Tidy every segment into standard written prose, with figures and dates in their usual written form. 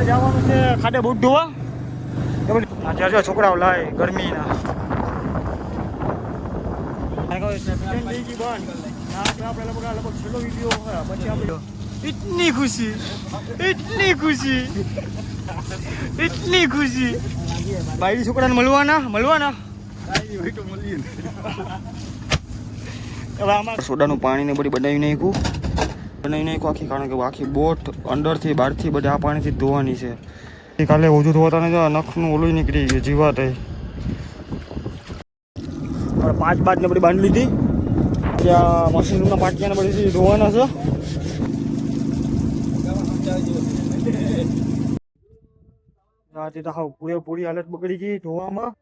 આપણે જવાનું છે ખાડે બૂટ ધોવા. જો છોકરાઓ લાય ગરમીના છેલ્લો વિડીયો પછી આપણે इतनी खुशी ભાઈ છોકરાને મળવાના હવે આમાં સોડાનું પાણી ને બધી બનાવી નાખ્યું આખી, કારણ કે આખી બોટ અંદરથી બહારથી બધા આ પાણીથી ધોવાની છે. કાલે ઓછું ધોવાતા ને નખનું ઓલું નીકળી ગયું, જીવા થઈ. 5 બાદ ને બધી બાંધી લીધી. ત્યાં મશીનના પાટિયાને બધી ધોવાના છે. પૂરી હાલત બગડી ગઈ ધોવામાં.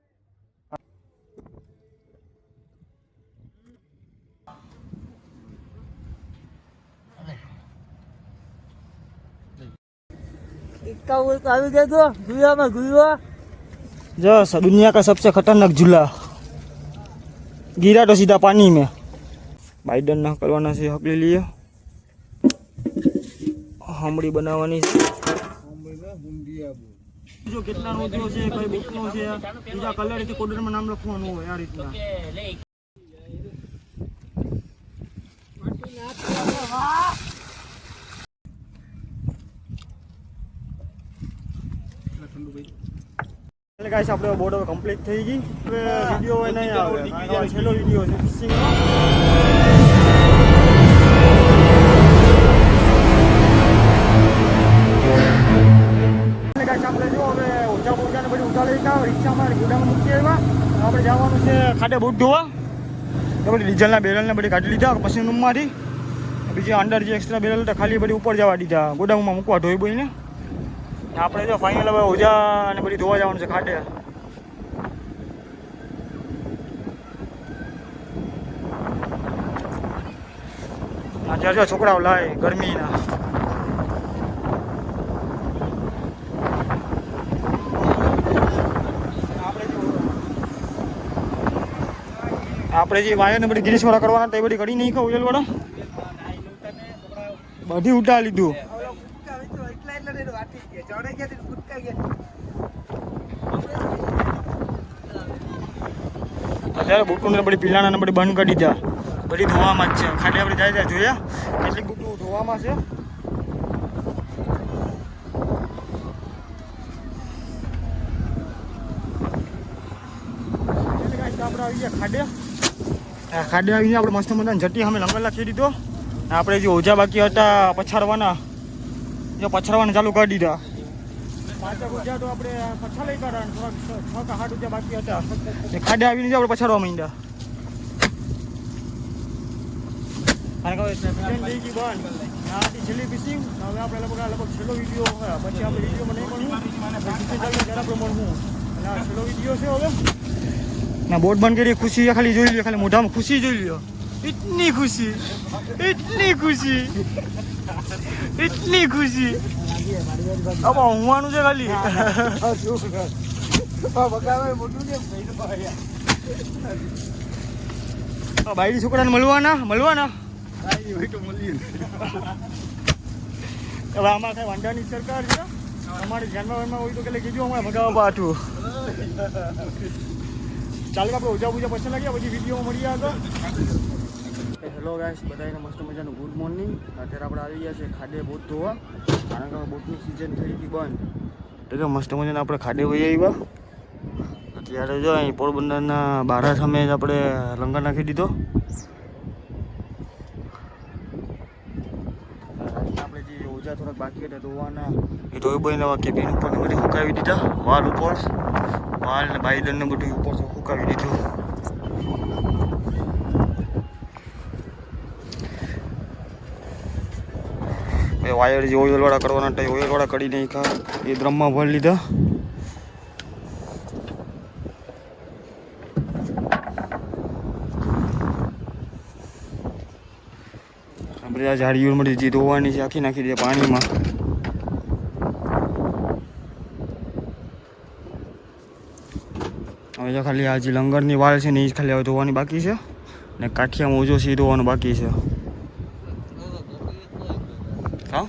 આવી गए तो गुया में गुया जो दुनिया का सबसे खतरनाक झूला गिरा तो सीधा पानी में. बाइडन ना करवाना से हक ले लिए. हमड़ी बनावानी છે. જો કેટલા નો ઉદ્યો છે, કઈ બુકનો છે, બીજા કલર થી કોડરમાં નામ લખવાનું હોય આ રીતના. ગાઈસ આપણે બોર્ડ હવે કમ્પ્લીટ થઈ ગઈ. હવે વિડિયો હોય નહીં આવે, છેલ્લો વિડિયો છે ફિશિંગ નો. ગાઈસ આપણે જો હવે ઓછા ને બધું ઉતારી લીધા, રિક્ષામાં ગોડામાં મૂકી આવ્યા. આપણે જવાનું છે ખાડે બૂટ ધોવા. એ બધી ડીઝલના બેરલને બધી કાઢી લીધા પછી રૂમમાંથી. બીજી અંદર જે એક્સ્ટ્રા બેરલ હતા ખાલી બધી ઉપર જવા દીધા, ગોડાઉનમાં મૂકવા ધોઈ બોઈને. આપણે જો ફાઇનલ હવે ઓજા અને બધી ધોવા જવાનું છે ખાડે. જો છોકરાઓ લાય ગરમીના આપણે જે વાયરને બધી ગિરીશવાળા કરવાના હતા એ બધી કરી નહીં ખાવ ઓઇલવાળા બધી ઉઠા લીધું. અત્યારે બુટુને બધી પીલાના બધી બંધ કરી દીધા, બધી ધોવામાં જ છે. ખાલી આપણે જાય જોયા કેટલી બુટું ધોવામાં છે. આપણે આવી ગયા ખાડે આવીને આપણે મસ્ત મજાની જટી અમે લંગર લખી દીધો. આપણે જે ઓજા બાકી હતા પછાડવાના ચાલુ કરી દીધા. 5 ઓજા તો આપણે પછાડી કાઢ્યા, થોડાક 6 કે 8 ઓજા બાકી હતા. ખાડે આવીને આપણે પછાડવા માંડ્યા. છેલ્લી ફિશિંગ હવે આપણે લગભગ છેલ્લો વિડીયો પછી આપણે વિડીયોમાં નહીં મળવું. છેલ્લો વિડીયો છે હવે ના બોટ બંધ કરી. ખુશી ખાલી જોઈ લ્યો, ખાલી મોઢામાં ખુશી જોઈ લ્યો. ઇતની ખુશી હવે ઊંઘવાનું છે ખાલી. બાયડી છોકરાને મળવાના હવે આમાં કઈ વાંધાની સરકાર છે. અમારે ધ્યાનમાં હોય તો કે કીધું હમણાં મગાવવા પાછું. ચાલો આપણે ઓજા પૂજા પછી લાગ્યા પછી વિડીયોમાં મળી આગળ. હેલો ગાઈસ, બધાને મસ્ત મજાનું ગુડ મોર્નિંગ. અત્યારે આપણે આવી ગયા છે ખાડે બોટ ધોવા, કારણ કે બોટની સિઝન થઈ ગઈ બંધ. એટલે મસ્ત મજાના આપણે ખાડે વહી આવ્યા. અત્યારે જો અહીં પોરબંદરના બારા સામે જ આપણે લંગર નાખી દીધો. આપણે જે ઓજા થોડાક બાકી હતા ધોવાના એ ધોઈ બોઈને કેબિન ઉપર બધી સુકાવી દીધા. વાલ ને બાઈડનને બધું ઉપર સુકાવી દીધું. એ વાયર જે ઓઇલવાળા કરવાના હતા એ ઓઇલવાળા કરી નાખ્યા, એ ડ્રમમાં ભરી લીધા. આપણે આ ઝાડીઓ મળી જે ધોવાની છે આખી નાખી દે પાણીમાં. હવે જો ખાલી આ જે લંગરની વાળ છે ને એ જ ખાલી હવે ધોવાની બાકી છે, ને કાઠિયામાં ઓજો છે એ ધોવાનું બાકી છે. હા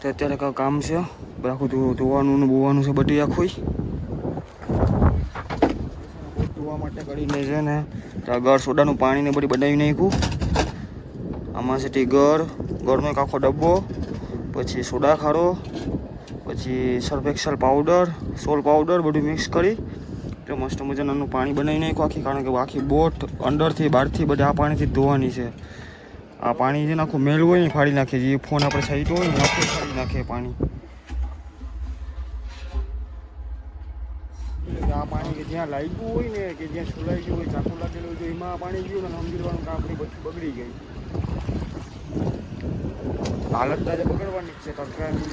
તો અત્યારે કાંઈ કામ છે આખું ધોવાનું ને બોવાનું છે બધું આખું ધોવા માટે કરીને છે ને ત્યાં ગળ સોડાનું પાણી ને બધું બનાવી નાખ્યું. આમાં છે તે ગળનો એક આખો ડબ્બો, પછી સોડા ખારો, પછી સર્ફ એક્સેલ પાવડર, સોલ પાવડર બધું મિક્સ કરી તો મસ્ત મજાનું પાણી બનાવી નાખ્યું આખી. કારણ કે આખી બોટ અંદરથી બહારથી બધી આ પાણીથી ધોવાની છે. આ પાણી છે ને આખું મેલ હોય ને ફાડી નાખે, જે ફોન આપણે સાઈડ હોય ને આખું ફાડી નાખે પાણી. આ પાણી કે જ્યાં લાગ્યું હોય ને કે જ્યાં સુલાઈ ગયું હોય, ચાકુ લાગેલું હોય, એમાં આ પાણી ગયું ને સમજી લેવાનું કે આપણી બધી બગડી ગઈ. હાલત તાજે બગડવાની જ છે તડકાની.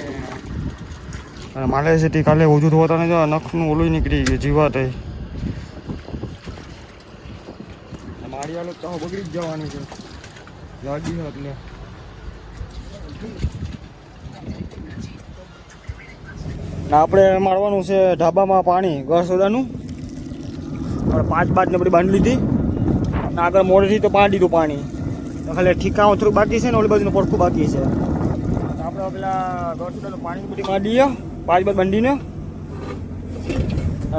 અને માલે છે તે કાલે ઓછું ધોતા ને જો નખનું ઓલું નીકળી ગયું જીવાત. મારી હાલત તો બગડી જ જવાની છે લાગી છે એટલે. આપણે મારવાનું છે ઢાબામાં પાણી ગળ સોડાનું. આપણે 5 બાદ ને બધી બાંધી લીધી અને આગળ મોડેથી તો પાડી દીધું પાણી. તો ખાલી ઠીકાવું થોડુંક બાકી છે ને ઓલી બાજુનું પડખું બાકી છે. આપણે પેલા ગળ સોડાનું પાણી બધી કાઢી દઈએ 5 બાદ બાંધીને.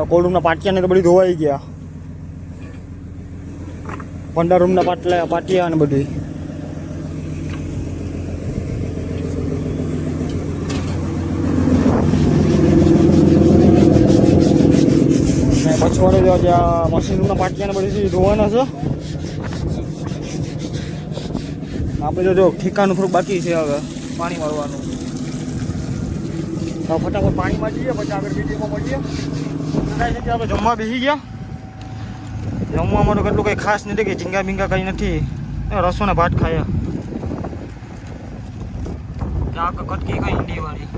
કોલ્ડ રૂમના પાટિયાને તો બધી ધોવાઈ ગયા. 15 રૂમના પાટિયા અને બધી. પછવાડે જો ત્યાં મશીન રૂમના પાટિયાને બધી ધોવાના છે. આપણે જો ઠીકાનું થોડુંક બાકી છે હવે પાણી મારવાનું. તો ફટાફટ પાણીમાં જઈએ પછી આગળ વિડીયોમાં મળીએ. આપણે જમવા બેસી ગયા. જમવામાં તો કેટલું કંઈ ખાસ નથી કે ઝીંગા બીંગા કંઈ નથી. રસો ને ભાત ખાયા. કટકી કઈ ઈંડીવાળી.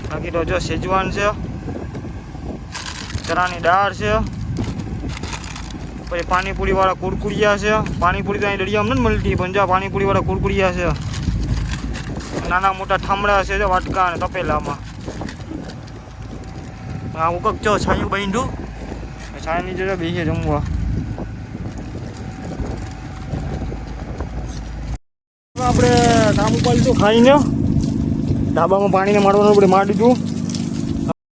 બાકી તો જો સેજવાન છે, ચણાની દાળ છે, પછી પાણીપુરી વાળા કુરકુરિયા છે. પાણીપુરી તો અહીં દરિયામાં નથી મળતી પણ જો પાણીપુરી વાળા કુરકુરિયા છે. નાના મોટા ઠામડા છે જો વાટકા અને તપેલામાં. આ ઉકક જો છાયું બાંધ્યું, છાયાની જગ્યાએ બેસીએ જમવા. આપણે કામ ઉપર લીધું ખાઈને ઢાબામાં પાણીને મારવાનું આપણે મારી દીધું.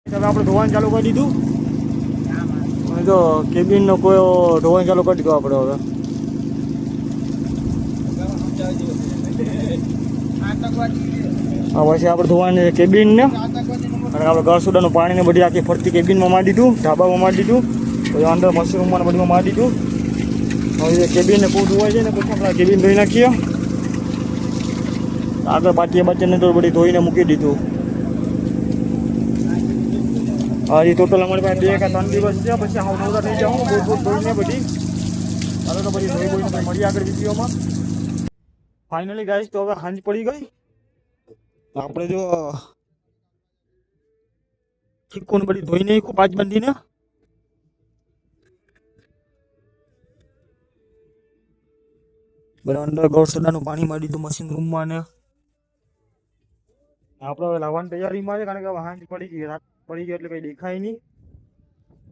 હવે આપણે ધોવાનું ચાલુ કરી દીધું. અને જો કેબિનનો કોઈ ધોવાનું ચાલુ કરી દીધું આપણે હવે. પછી આપણે ધોવાની કેબિનને અને આપણે ગળ સોડાનું પાણીને બધી આખી ફરતી કેબિનમાં મારી દીધું, ઢાબામાં મારી દીધું, પછી અંદર મશરૂમમાં બધીમાં મારી દીધું. હવે કેબિનને ખૂબ ધોવાય છે ને પછી આપણે કેબિન ધોઈ નાખીએ. આગળ બાટીને તો બધી ધોઈને મૂકી દીધું. હજી ટોટલ અમારી પાસે 2 કે 3 દિવસ છે પછી હું નવરા થઈ જાઉં બહુ ધોઈને બધી. હવે તો બધી ધોઈ બોઈને મળીએ આગળ વિડીયોમાં. ફાઇનલી ગાઈસ તો હવે સાંજ પડી ગઈ. આપણે જો ચીકુને બધી ધોઈને 5 બાંધીને બધા અંદર ગળ સોડાનું પાણી મારી દીધું મશીન રૂમમાં. ને આપણે હવે લાવવાની તૈયારીમાં છે કારણ કે હવે સાંજ પડી ગઈ, રાત પડી ગઈ એટલે કંઈ દેખાય નહીં.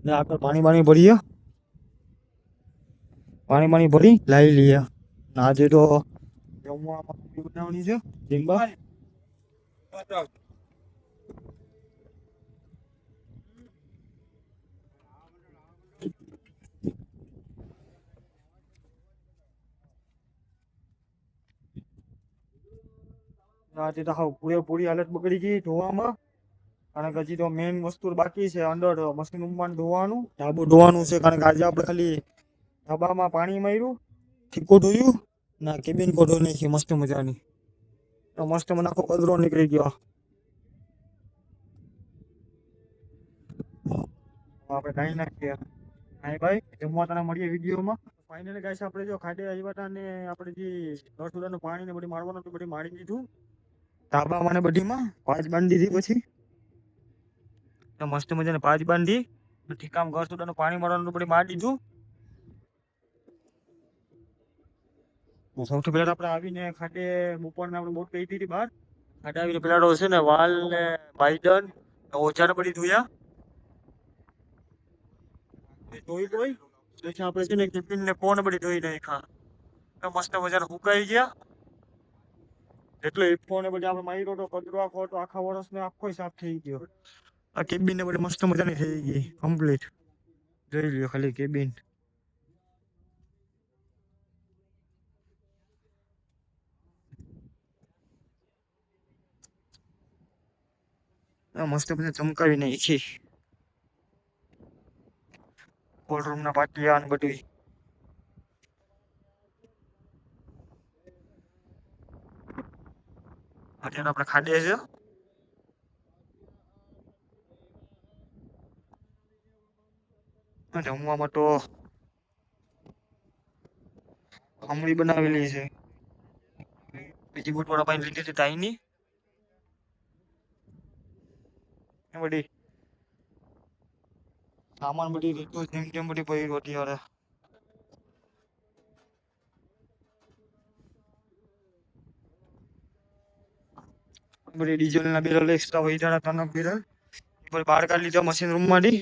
ને આપણે પાણી ભરીએ, પાણી ભરી લાવી લઈએ. આજે તો જમવામાં બનાવવાની છે ઝીંગા. આજે તો હાવ પૂરેપૂરી હાલત બગડી ગઈ ધોવામાં. કારણ કે હજી તો મેઇન વસ્તુ બાકી છે અંદર મશીન રૂમમાં ધોવાનું, ઢાબુ ધોવાનું છે. કારણ કે આજે આપણે ખાલી ઢાબામાં પાણી માર્યું, ઠીકો ધોયું ના કેબિન કો ધોઈ નાખી મસ્ત મજાની. તો મસ્ત મને આખો કચરો નીકળી ગયો. આપણે નાઈ નાખીએ. નાઈ ભાઈ જમવા તને મળીએ વિડીયોમાં. ફાઇનલી ગાઈસ આપણે જો ખાટે આવ્યા હતા ને આપણે જે ગળ સોડાનું પાણી ને બધી મારવાનું બધી મારી દીધું ઢાબામાં ને બધીમાં. 5 બાંધી દીધી પછી તો મસ્ત મજાને 5 બાંધી ઠીકામ ગળ સોડાનું પાણી મારવાનું બધી મારી દીધું. સૌથી પહેલા આપણે આવીને ખાટે બપોરના આપણે બોટ કહી હતી બહાર. ખાટે આવીને પેલા છે ને વાલ ને બાઈડન ઓછાને બધી ધોયા ધોઈ પછી આપણે છે ને ટિફિન ને ફોન બધી ધોઈ નાખ્યા. તો મસ્ત મજાને સુકાઈ ગયા. જેટલો ઇફો ને બધી આપણે માર્યો તો કચરો આખો હતો આખા વર્ષને આખો સાફ થઈ ગયો. આ કેબિન ને બધી મસ્ત મજાની થઈ ગઈ કમ્પ્લીટ. જોઈ લ્યો ખાલી કેબિન. મસ્ત બધા ચમકાવી નાખી. કોલ્ડ રૂમ ના પાટિયા ને બધું. અત્યારે આપણે ખાડે છે. જમવામાં તો ખમણી બનાવેલી છે. બીજી બોટ વાળા પાણી લીધી હતી તાઈની. બધી સામાન બધી રીતો જેમ જેમ બધી પડી અત્યારે. બધી ડીઝલ ના બેરલ એક્સ્ટ્રા વૈધારા તનક બેરલ બહાર કાઢી લીધા મશીન રૂમ માંથી.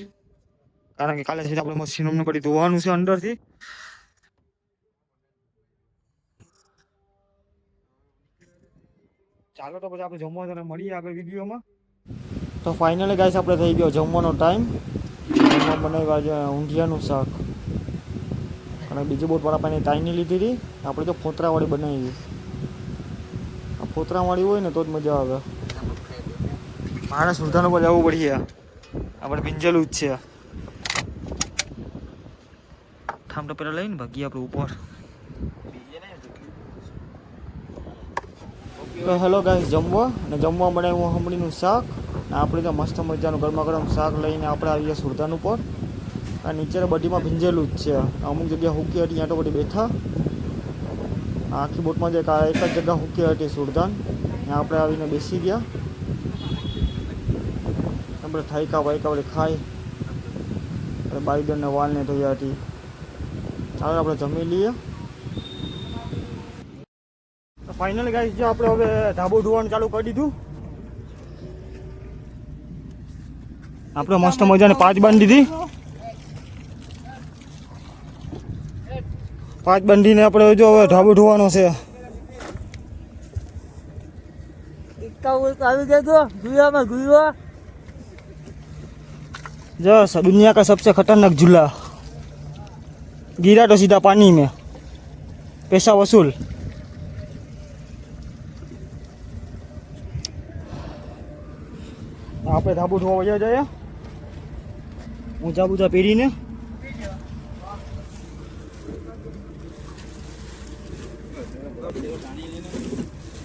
કારણ કે કાલે આપણે મશીન રૂમ ને બધી ધોવાનું છે અંદરથી. ચાલો તો પછી આપણે જમવા જઈને મળીએ આગળ વિડીયોમાં. તો ફાઇનલી ગાઈસ આપણે થઈ ગયો જમવાનો ટાઈમ. એમાં બનાવ્યા છે ઊંધિયાનું શાક અને બીજી બોટ વાળા પાણી તાઈની લીધી હતી. આપણે તો ફોતરાવાળી બનાવી. આ ફોતરાવાળી હોય ને તો જ મજા આવે. મારે સુરધાન ઉપર જવું પડીએ. આપણે પિંજેલું જ છે. ઠામ તો પેલા લઈને ભાગીએ આપણે ઉપર. તો હેલો ગાઈસ જમવા અને જમવા બનાવ્યું હમણીનું શાક. આપણે તો મસ્ત મજાનું ગરમા ગરમ શાક લઈને આપણે આવીએ સુરધાન ઉપર. આ નીચે બધીમાં ભીંજેલું જ છે. અમુક જગ્યા હુકી હતી ત્યાં તો બધી બેઠા. આખી બોટમાં જે એક જ જગ્યા હુકી હતી સુરધાન ત્યાં આપણે આવીને બેસી ગયા. આપણે થાયકા વાયકા વળી ખાઈ બાઈડનને વાલને ધોયા હતી. ચાલો આપણે જમી લઈએ. ફાઇનલી ગાઈસ જો આપણે હવે ધાબો ધોવાનું ચાલુ કરી દીધું. આપણે મસ્ત મજાને 5 બાંધી દીધી. 5 બાંધીને આપણે જો હવે ધાબો ધોવાનો છે. આવી જજો ગુયામાં ગુયા. जो दुनिया का सबसे खतरनाक झूला गिरा तो सीधा पानी में पैसा वसूल. આપણે ધાબુ ધોવા વયા જાય ઊંચા બૂચા પહેરીને.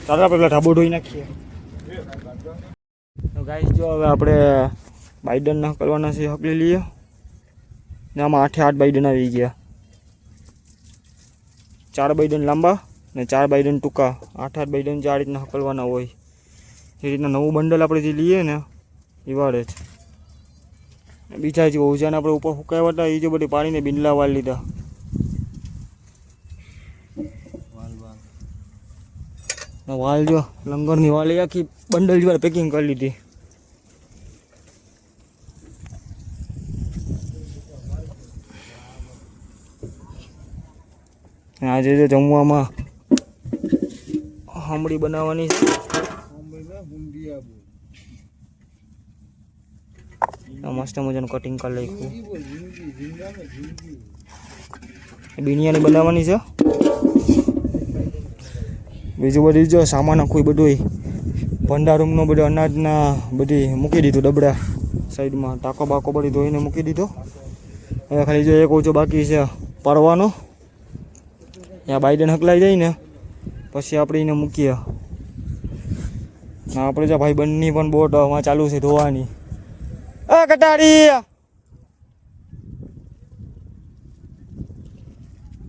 ચાલો આપણે પેલા ધાબુ ધોઈ નાખીએ. તો ગાઈસ જો હવે આપણે બાઈડન ના કરવાના છે હકલી લઈએ ને આમાં 8 બાઈડન આવી ગયા. 4 બાઈડન લાંબા ને 4 બાઈડન ટૂંકા. 8 બાઈડન જે આ રીતના હકલવાના હોય એ રીતના નવું બંડલ આપણે જે લઈએ ને એ વાળે જ. બીજા જે ઓજાને આપણે ઉપર ફૂંકાવ્યા હતા એ જો બધી પાણીને બિંદલા વાળ લીધા. વાલ જો લંગરની વાલ એ આખી બંડલ જેવા પેકિંગ કરી લીધી. આજે જો જમવામાં હમડી બનાવવાની છે. મસ્ત મજાનું કટિંગ કરી નાખ્યું. બિરયાની બનાવવાની છે. બીજું બધું જો સામાન આખું બધું ભંડાર રૂમનો બધો અનાજના બધી મૂકી દીધું ડબડા સાઈડમાં. ટાંકો બાકો બધી ધોઈને મૂકી દીધો. હવે ખાલી જો એક ઓછો બાકી છે પરવાનો. ત્યાં બાઈડન હકલાઈ જાય ને પછી આપણે એને મૂકીએ. આપણે જો ભાઈ બંધની પણ બોટ માં ચાલુ છે ધોવાની. કટારી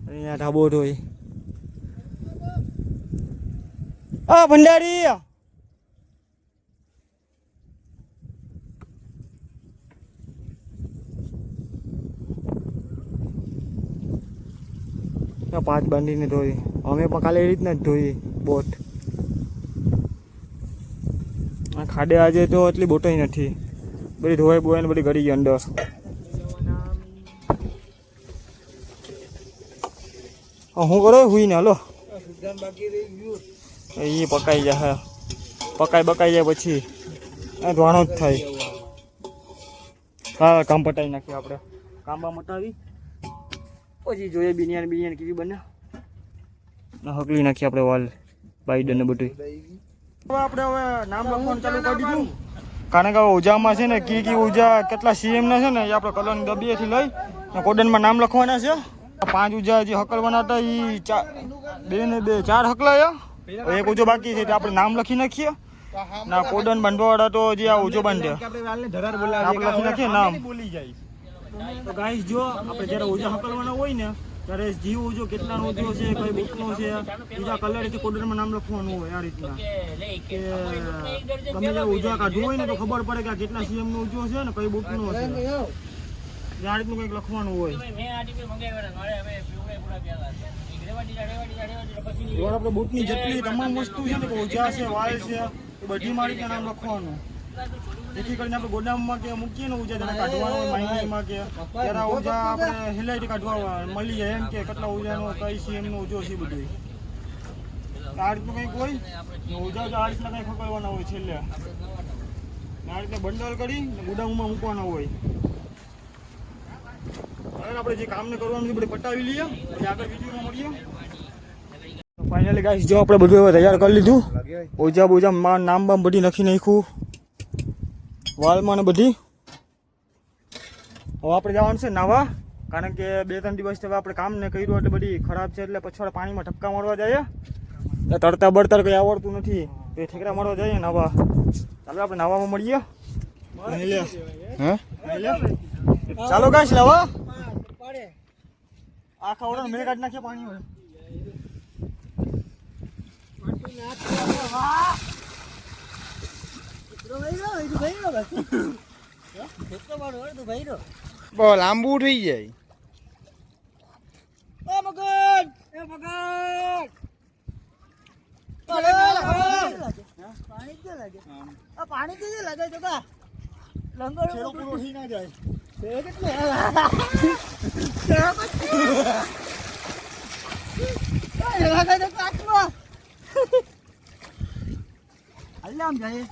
અહીંયા ઢાબો ધોઈ. ભંડારી 5 બાંધીને ધોઈ. અમે પણ કાલે એ રીતના જ ધોઈ બોટ. ખાડે આજે તો એટલી બોટો નથી. બધી ધોવાઈ બોવાઈને બધી ગળી ગઈ અંદર. શું કરો હુઈ ને હાલો. એ પકાઈ જાય પકાઈ જાય પછી ધોવાનો જ થાય. હા કામ પટાવી નાખીએ આપણે. કાંબા મટાવી પછી જોઈએ બિરિયાની કેવી બને. હકલી નાખીએ આપણે વાલ બાઈડન ને બધું. હવે આપણે નામ લખવાનું ચાલુ કરી દીધું. કારણ કે ઉજામાં છે ને કી ઉજા કેટલા સીએમ ના છે ને એ આપણે કલરની ડબ્બીએથી લઈ કોડનમાં નામ લખવાના છે. 5 ઉજા જે હકલવાના હતા એ 2 ને 2 4 હકલાયા. એક ઉજો બાકી છે આપણે નામ લખી નાખીએ. ના કોડન બાંધવાવાળા તો જે આ ઉજો બાંધે આપણે લખી નાખીએ નામ. તો ગાઈસ જો આપણે જ્યારે ઉજા હકલવાના હોય ને ત્યારે જીવ ઉજો કેટલાનો ઉજો છે કઈ બુકનો છે બીજા કલરથી કોડનમાં નામ લખવાનું હોય. આ રીતના કે ગમે ત્યારે ઉજા કાઢવું હોય ને તો ખબર પડે કે આ કેટલા સીએમ નો ઉજો છે ને કઈ બુકનો છે. આ રીતનું કંઈક લખવાનું હોય. આપણે બુટની જેટલી તમામ વસ્તુ છે ને ઉજા છે વાલ છે એ બધી મારી નામ લખવાનું. જેથી કરીને આપણે ગોડાઉનમાં કે મૂકીએ ને ઉજા જેને કાઢવાનું હોય માઇનિંગમાં કે ત્યારે ઉજા આપણે હિલાઈથી કાઢવા મળી જાય એમ કે કેટલા ઉજાનો કઈ સીએમનો ઉજો છે બધું. આ રીતનું કંઈક હોય ઉજા આ રીતના કંઈક ખકડવાના હોય છેલ્લે. આ રીતે બંડલ કરી ગોડાઉનમાં મૂકવાના હોય. આપણે જે કામને કરવાનું છે બધું પટાવી લઈએ પછી આગળ વિડીયોમાં મળીએ. ફાઇનલી ગાઈસ જો આપણે બધું હવે તૈયાર કરી લીધું. ઓજા નામ બામ બધી નાખી નાખ્યું વાલમાં ને બધી. હવે આપણે જવાનું છે નાવા. કારણ કે 2-3 દિવસ હવે આપણે કામ ને કર્યું એટલે બધી ખરાબ છે એટલે પછી પાણીમાં ઠપકા મારવા જઈએ. તરતા બળતર કંઈ આવડતું નથી તો એ ઠેકડા મારવા જઈએ નાવા. ચાલો આપણે નાવામાં મળીએ. ચાલો ગાઈસ નાવા. આખા ઓરડા મેં કાઢી નાખીએ પાણી હોય. બહુ લાંબુ થઈ જાય. પાણી કેવી લાગે તો કા લંગર પૂરો થઈ ના જાય. આમ જાય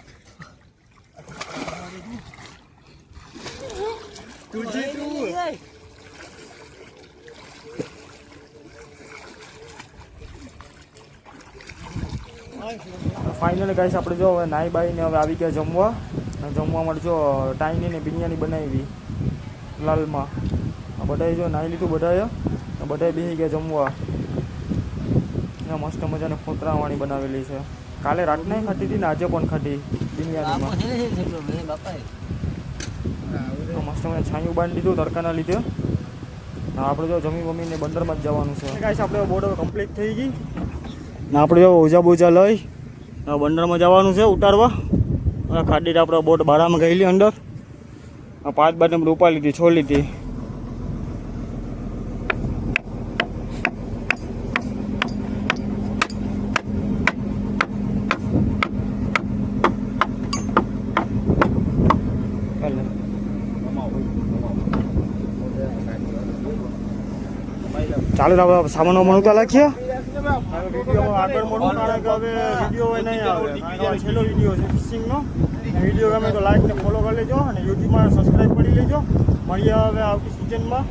ફાઇનલી ગાઈસ આપણે જો હવે નાઈ બાઈને હવે આવી ગયા જમવા. જમવામાં જો ટાઈની ને બિરયાની બનાવી લાલમાં. બધાએ જો નાઈ લીધું બધાએ બેસી ગયા જમવા. મસ્ત મજાની ફોતરાવાળી બનાવેલી છે. કાલે રાતના ખાધી હતી ને આજે પણ ખાધી બિરયાનીમાં. મસ્ત મને છાંયું બાંધી દીધું તડકાના લીધે. આપણે જો જમી મમ્મીને બંદરમાં જ જવાનું છે. ગાઈસ આપણે બોર્ડ કમ્પ્લીટ થઈ ગઈ ને આપણે જો ઓજા બોજા લઈ બંદરમાં જવાનું છે ઉતારવા. ખાડી આપણે બોટ બારામાં ગયેલી અંદર 5 બાર ને ઉપા લીધી 6 લીધી. ચાલો આપણે સામાન મળતા લખીએ. વિડીયો આગળ મળું કારણ કે હવે વિડીયો નહીં આવે. છેલ્લો વિડીયો છે ફિશિંગનો. વિડીયો ગમે તો લાઈક ને ફોલો કરી લેજો અને યુટ્યુબમાં સબસ્ક્રાઈબ કરી લેજો. મળીએ હવે આવતી સિઝનમાં.